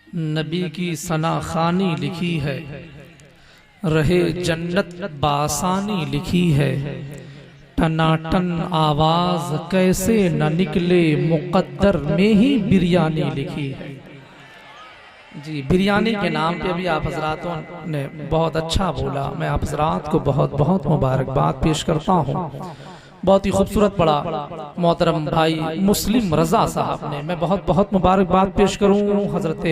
नबी की सना खानी लिखी है, रहे जन्नत बासानी लिखी है। टनाटन आवाज कैसे न निकले, मुकद्दर में ही बिरयानी लिखी है। जी, बिरयानी के नाम पे भी आप हजरातों ने बहुत अच्छा बोला। मैं आप हजरात को बहुत बहुत मुबारकबाद पेश करता हूँ। बहुत ही खूबसूरत पढ़ा मोहतरम भाई मुस्लिम रजा साहब ने। मैं बहुत बहुत मुबारकबाद पेश करूँ हजरत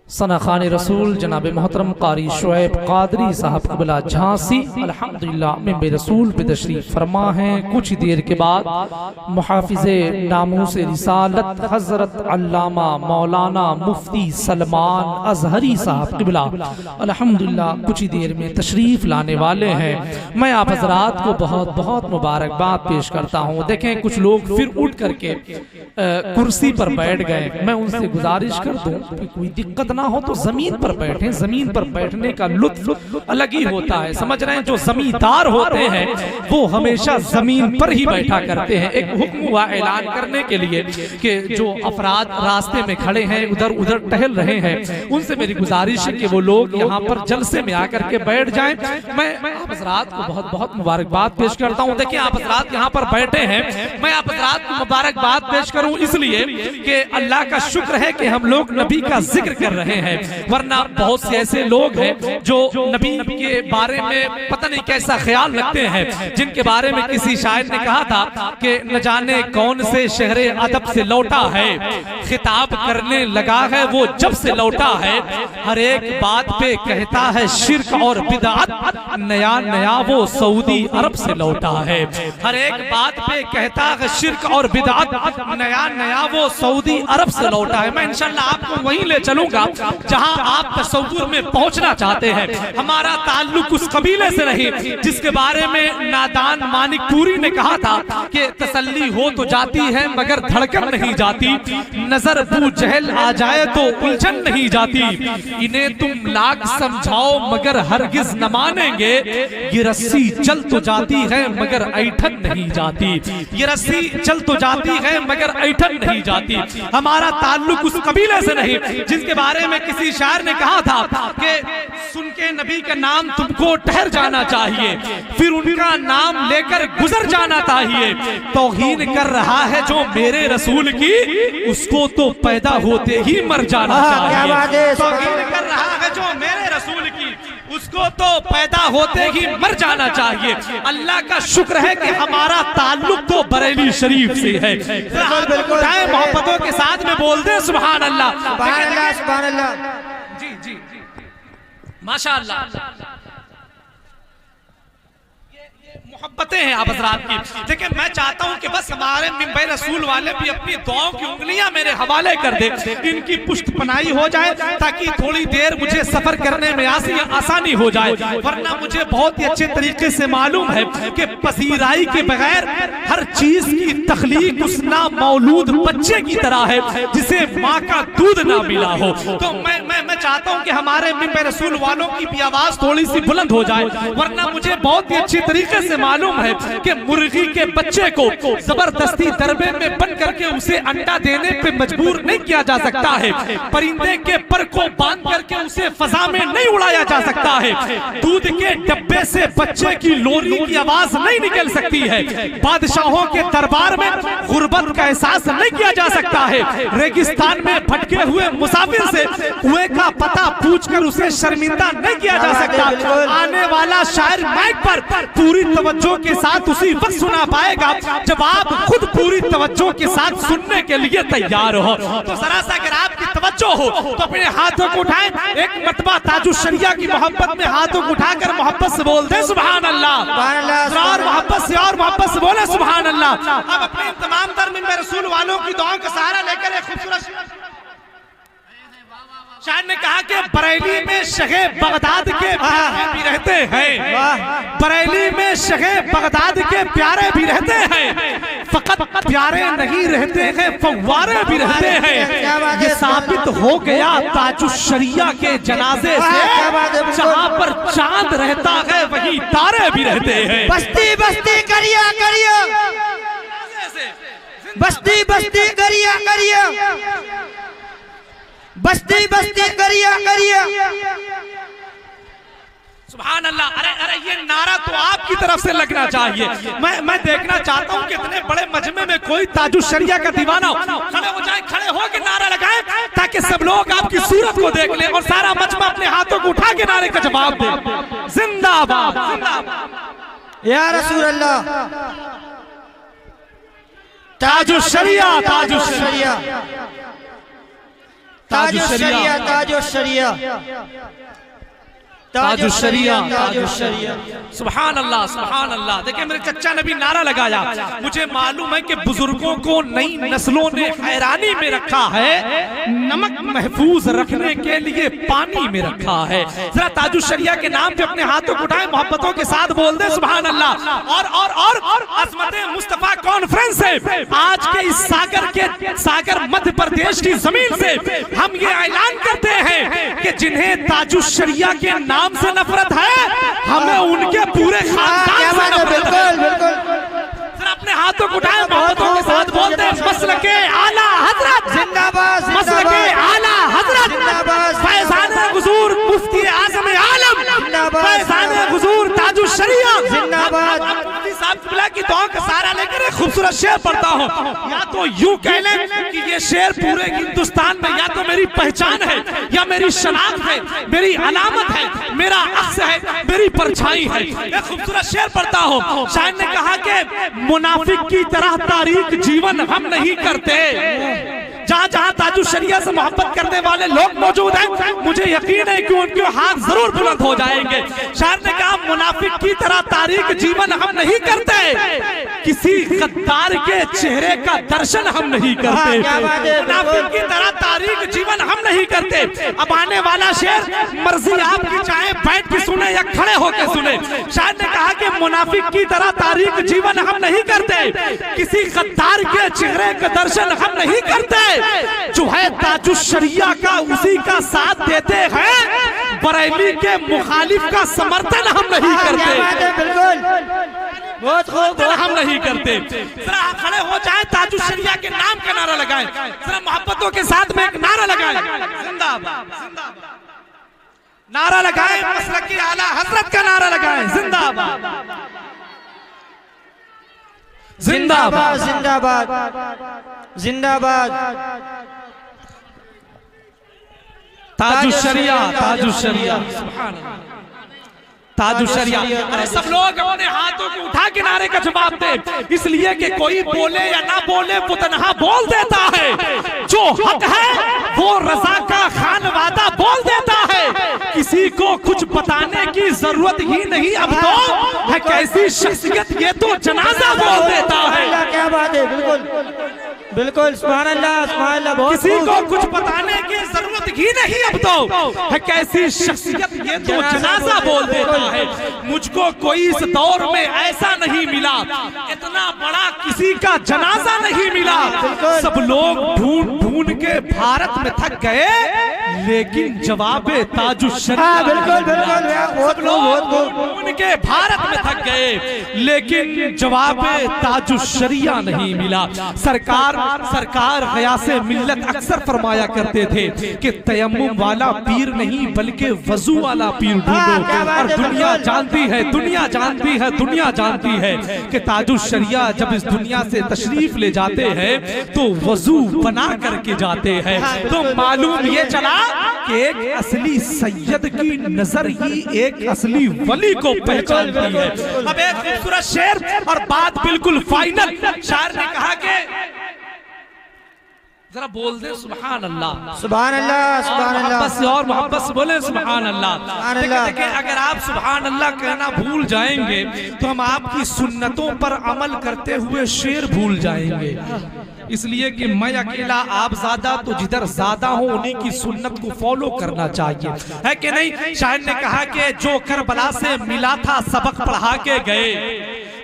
सना खान रसूल जनाब मोहतरम कारी शुएब कादरी साहब क़िबला झांसी अल्हम्दुलिल्लाह में बेरसूल पे तशरीफ फरमा हैं। कुछ ही देर के बाद मुहाफिज़े नामूस रिसालत हजरत अल्लामा मौलाना मुफ्ती सलमान अजहरी साहब क़िबला अल्हम्दुलिल्लाह कुछ ही देर में तशरीफ लाने वाले हैं। मैं आप हजरात को बहुत बहुत मुबारकबाद पेश करता हूँ। देखें, कुछ लोग फिर उठ करके कुर्सी पर बैठ गए। मैं उनसे गुजारिश कर दूं कि कोई दिक्कत ना हो तो जमीन पर बैठें। जमीन पर बैठने का लुत्फ अलग ही होता है। समझ रहे हैं, जो जमींदार होते हैं वो हमेशा जमीन पर ही बैठा करते हैं। एक हुक्म हुआ ऐलान करने के लिए कि जो अफराद रास्ते में खड़े हैं, उधर उधर टहल रहे हैं, उनसे मेरी गुजारिश है कि वो लोग यहाँ पर जलसे में आकर के बैठ जाएं। मैं आप हज़रात को बहुत बहुत मुबारकबाद पेश करता हूँ। देखिए, आप हज़रात यहाँ पर बैठे हैं, मैं आप हज़रात को मुबारकबाद पेश करूँ इसलिए कि अल्लाह का शुक्र है कि हम लोग नबी का जिक्र कर रहे हैं। वरना बहुत से ऐसे लोग हैं जो नबी के बारे में पता नहीं कैसा ख्याल रखते हैं, जिनके बारे में किसी शायर ने कहा था कि न जाने कौन से शहरे अदब से लौटा है, खिताब करने लगा है वो जब से लौटा है। हर एक बात पे कहता है शिर्क और बिदअत, नया नया वो सऊदी अरब से लौटा है। हर एक बात पे कहता है शिर्क और बिदअत, नया नया वो सऊदी अरब से लौटा है। मैं इंशाअल्लाह आपको वहीं ले चलूंगा जहां आप तसव्वुर में पहुंचना चाहते हैं। हमारा ताल्लुक उस कबीले से नहीं जिसके बारे में नादान मानिकपुरी ने कहा था कि तसल्ली हो तो जाती है मगर धड़कन नहीं जाती, नजर बू जहल आ जाए तो उलझन नहीं जाती। इन्हें तुम लाख समझाओ मगर हरगिज न मानेंगे, ये रस्सी चल तो जाती है मगर ऐठन नहीं जाती। ये रस्सी चल तो जाती है मगर ऐठन नहीं जाती। हमारा ताल्लुक उस कबीले से नहीं जिसके बारे में किसी शायर ने कहा था कि सुन के नबी का नाम तुमको ठहर जाना चाहिए, फिर उनका नाम लेकर गुजर जाना चाहिए। तौहीन कर रहा है जो मेरे रसूल की, उसको तो पैदा होते ही मर जाना चाहिए। तौहीन कर रहा है जो मेरे रसूल की, उसको तो पैदा होते ही मर जाना चाहिए। अल्लाह का शुक्र है कि हमारा ताल्लुक तो बरेली शरीफ से है। उठाए मोहब्बतों के साथ में बोल दे सुभान अल्लाह, सुभान अल्लाह, सुभान अल्लाह। जी जी माशाअल्लाह, मोहब्बतें हैं आप हज़रात की। देखिए, मैं चाहता हूं कि बस हमारे मिंबर रसूल वाले भी अपनी दुआओं की उंगलियां मेरे हवाले कर दे, इनकी पुष्ट पनाही हो जाए ताकि थोड़ी देर मुझे सफर करने में आसानी हो जाए। वरना मुझे बहुत ही अच्छे तरीके से मालूम है कि पसीराई के बगैर हर चीज की तख्लीक उस नामौलूद बच्चे की तरह है जिसे माँ का दूध ना मिला हो। तो मैं चाहता हूँ कि हमारे मिंबर रसूल वालों की भी आवाज थोड़ी सी बुलंद हो जाए। वरना मुझे बहुत ही अच्छी तरीके से मालूम है कि मुर्गी के बच्चे को जबरदस्ती दरबे में बंद करके उसे अंडा देने पे मजबूर नहीं किया जा सकता है। परिंदे के पर को बांध करके उसे फजा में नहीं उड़ाया जा सकता है। दूध के डब्बे से बच्चे की लोरी की आवाज नहीं निकल सकती है। बादशाहों के दरबार में गुर्बत का एहसास नहीं किया जा सकता है। रेगिस्तान में भटके हुए मुसाफिर से कुएं का पता पूछकर उसे शर्मिंदा नहीं किया जा सकता। आने वाला शायर माइक पर पूरी तवज्जो के साथ उसी वक्त सुना पाएगा जब आप खुद पूरी तवज्जो के साथ सुनने के लिए तैयार हो। तो जरा सा अगर आपकी तवज्जो हो तो अपने हाथों को उठाएं, एक मरतबा ताजुश शरिया की मोहब्बत में हाथों को उठाकर मोहब्बत से बोल दे सुभान अल्लाह, और मोहब्बत से और मोहब्बत से बोले सुभान अल्लाह। अब अपने तमाम दर में रसूल वालों की दुआओं का सहारा लेकर एक खूबसूरत शायर ने कहा कि बरेली में शहे बगदाद के प्यारे भी रहते हैं, बरेली में शहे बगदाद के प्यारे भी रहते हैं, फकत प्यारे नहीं रहते हैं फव्वारे भी रहते हैं। ये साबित हो गया ताजुश शरिया के जनाजे से, जहाँ पर चांद रहता है वही तारे भी रहते हैं। बस्ती बस्ती करिया करिया बस्ती बस्ती करिया करिया, बस्ती बस्ती करिया करिया। सुभान अल्लाह। अरे अरे ये नारा तो आपकी तरफ से लगना चाहिए। मैं देखना चाहता हूँ कितने बड़े मजमे में कोई ताजुश्शरिया का दीवाना हो, खड़े हो जाए, खड़े हो के नारा लगाए ताकि सब लोग आपकी सूरत को देख लें और सारा मजमा अपने हाथों को उठा के नारे का जवाब दे। जिंदाबाद जिंदाबाद या रसूल अल्लाह। ताजुश्शरिया ताजुश्शरिया ताजुश्शरिया ताजुश्शरिया ताजुश्शरिया ताजुश्शरिया। सुभान अल्लाह सुभान अल्लाह। देखिए मेरे चच्चा ने भी नारा लगाया। मुझे मालूम है कि बुजुर्गों को नई नस्लों ने हैरानी में रखा है, नमक महफूज रखने के लिए पानी में रखा है। जरा ताजुश्शरिया के नाम पे अपने हाथों को उठाए, मोहब्बतों के साथ बोल दे सुभान अल्लाह। और अज़मत मुस्तफा कॉन्फ्रेंस से आज के इस सागर मध्य प्रदेश की जमीन से हम ये ऐलान करते हैं कि जिन्हें ताजुश्शरिया के नाम से नफरत है, हमें उनके पूरे खानदान से नफरत है। बिल्कुल बिल्कुल। अपने हाथों को उठाए, मोहब्बतों के साथ बोलते हैं मसलके आला हजरत जिंदाबाद, मसलके आला हजरत जिंदाबाद, फैज़ाने हुज़ूर मुफ्ती आज़म आलम जिंदाबाद, फैज़ाने हुज़ूर ताजुश्शरिया जिंदाबाद। साहब किबला की दुआ का सहारा लेकर एक खूबसूरत शेर पढ़ता हूँ। या तो यूं कह लें कि ये शेर पूरे हिंदुस्तान में या तो मेरी पहचान है, या मेरी शनाख्त है, मेरी अलामत है, मेरा अक्स है, मेरी परछाई है। एक खूबसूरत शेर पढ़ता हूँ। शायर ने कहा कि मुनाफिक की तरह तारीख जीवन हम नहीं करते। जहाँ जहाँ ताजुश्शरिया से मोहब्बत करने वाले लोग मौजूद हैं, मुझे यकीन है कि उनके हाथ जरूर बुलंद हो जाएंगे। शायर ने कहा मुनाफिक की तरह तारीख जीवन हम नहीं करते, किसी गद्दार के चेहरे का दर्शन हम नहीं करते। मुनाफिक की तरह तारीख जीवन हम नहीं करते। अब आने वाला शेर मर्जी आपकी, चाहे बैठ के सुने या खड़े होकर सुने। शायर ने कहा कि मुनाफिक की तरह तारीख जीवन हम नहीं करते, किसी गद्दार के चेहरे का दर्शन हम नहीं करते। जो है ताजुश्शरिया का उसी का साथ देते हैं, बरेली के मुखालिफ का समर्थन हम नहीं करते। बिल्कुल बहुत खूब, हम नहीं करते। जरा खड़े हो जाए, ताजुश्शरिया के नाम का नारा लगाएं, जरा मोहब्बतों के साथ में एक नारा लगाएं। जिंदाबाद जिंदाबाद नारा लगाएं, मसलकी आला हजरत का नारा लगाएं। जिंदाबाद जिंदाबाद जिंदाबाद जिंदाबाद। ताजुश्शरिया ताजुश्शरिया सुभान अल्लाह ताजुश्शरिया। अरे सब लोग अपने हाथों को उठा के नारे का जवाब दे, इसलिए कि कोई बोले या ना बोले वो तन्हा बोल देता है। जो हक है वो रज़ा का खान वादा बोल देता है। किसी को कुछ बताने की जरूरत ही नहीं, अब तो है कैसी शख्सियत ये तो जनाजा बोल देता है। क्या बात है, बिल्कुल बिल्कुल सुभान अल्लाह सुभान अल्लाह। किसी को कुछ बताने की जरूरत ही नहीं, अब तो है कैसी शख्सियत ये तो जनाजा बोल देता है। मुझको कोई इस दौर में ऐसा नहीं मिला, इतना बड़ा किसी का जनाजा नहीं मिला। सब लोग ढूंढ ढूंढ के भारत में थक गए, लेकिन जवाबे ताजुश्शरिया। बिल्कुल बिल्कुल सब लोग ढूंढ के भारत में थक गए, लेकिन जवाबे ताजुश्शरिया नहीं मिला। सरकार गयासे मिल्लत अक्सर फरमाया करते थे कि तयम्मुम वाला पीर नहीं बल्कि वजू वाला पीर ढूंढो। और दुनिया जानती है, दुनिया जानती है, दुनिया जानती है कि ताजुश्शरिया जब इस दुनिया से तशरीफ ले जाते हैं तो वजू बना करके जाते हैं। तो मालूम ये चला कि एक असली सैयद की नजर ही एक असली वली को पहचानती है। अब एक खूबसूरत शेर और बात बिल्कुल फाइनल। शायर ने कहा कि जरा बोल दे सुभान अल्लाह सुभान अल्लाह सुभान अल्लाह। मोहब्बत से और मोहब्बत से बोले सुभान अल्लाह। देखिए अगर आप सुभान अल्लाह कहना भूल जाएंगे तो हम आपकी सुन्नतों पर अमल करते हुए शेर भूल जाएंगे। इसलिए कि मैं अकेला आप ज्यादा, तो जिधर ज्यादा हो उन्हीं की सुन्नत को फॉलो करना चाहिए, है कि नहीं। शायर ने कहा कि जो करबला से मिला था सबक पढ़ा के गए,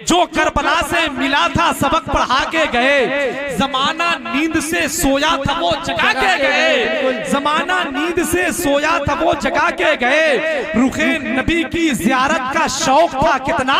जो करबला से मिला था सबक पढ़ा के गए, जमाना नींद से सोया था वो जगा के गए, जमाना नींद से सोया था वो जगा के गए। रुखे नबी की ज़ियारत का शौक था कितना,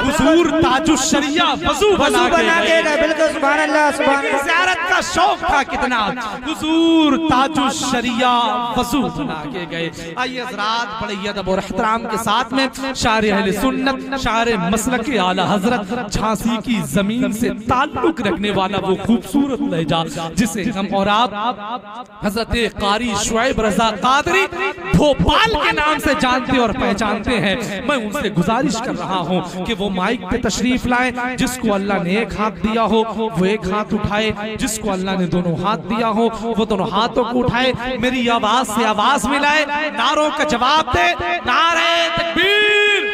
हुजूर ताजुश्शरिया वज़ू बना के गए। बिल्कुल सुभान अल्लाह सुभान अल्लाह। ज़ियारत का शौक था कितना, हुजूर ताजुश्शरिया वज़ू बना के गए। आइए हज़रात, बड़े अदब और एहतराम के साथ में शायर अहले सुन्नत, शायर मसलक आला हज़रत, झांसी की जमीन से ताल्लुक रखने वाला वो खूबसूरत लहजा जिसे हम और आप हज़रत कारी शुएब रज़ा क़ादरी भोपाल के नाम से जानते और पहचानते हैं। मैं उनसे गुजारिश कर रहा हूँ कि वो माइक पे तशरीफ लाएं। जिसको अल्लाह ने एक हाथ दिया हो वो एक हाथ उठाए, जिसको अल्लाह ने दोनों हाथ दिया हो वो दोनों हाथों को उठाए, मेरी आवाज से आवाज मिलाए, नारों का जवाब दे, नारे तकबीर।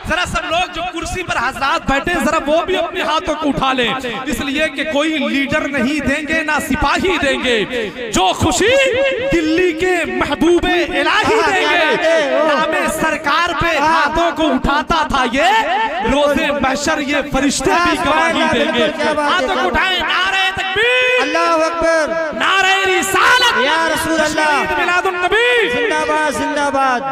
जरा सब लोग जो कुर्सी पर हजरात बैठे जरा वो भी अपने हाथों को उठा लें, इसलिए कि कोई लीडर नहीं देंगे ना सिपाही देंगे, जो खुशी दिल्ली के महबूबे इलाही देंगे। नामे सरकार पे हाथों को उठाता था ये, रोज़े महशर ये फरिश्ते भी गवाही देंगे। हाथों को उठाएं, नारे तकबीर, अल्लाहु अकबर, नारे रिसालत, या रसूल अल्लाह, मिलादुन नबी, जिंदाबाद जिंदाबाद,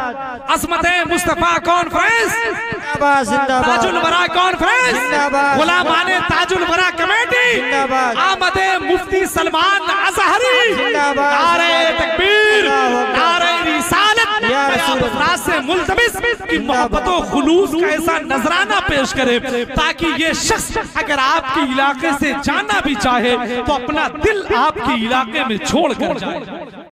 अज़मते मुस्तफा कॉन्फ्रेंस, जिंदाबाद जिंदाबाद, ताजुल वरा कॉन्फ्रेंस, जिंदाबाद, गुलामाने ताजुल वरा कमेटी, जिंदाबाद, आमदे मुफ्ती सलमान अज़हरी, जिंदाबाद, नारे तकबीर, नारे रिसालत। या रसूल अल्लाह से मुल्तमिस कि मोहब्बत और खुलूस का ऐसा नजराना पेश करे ताकि ये शख्स अगर आपके इलाके से जाना भी चाहे तो अपना दिल आपके इलाके में छोड़ कर जाए।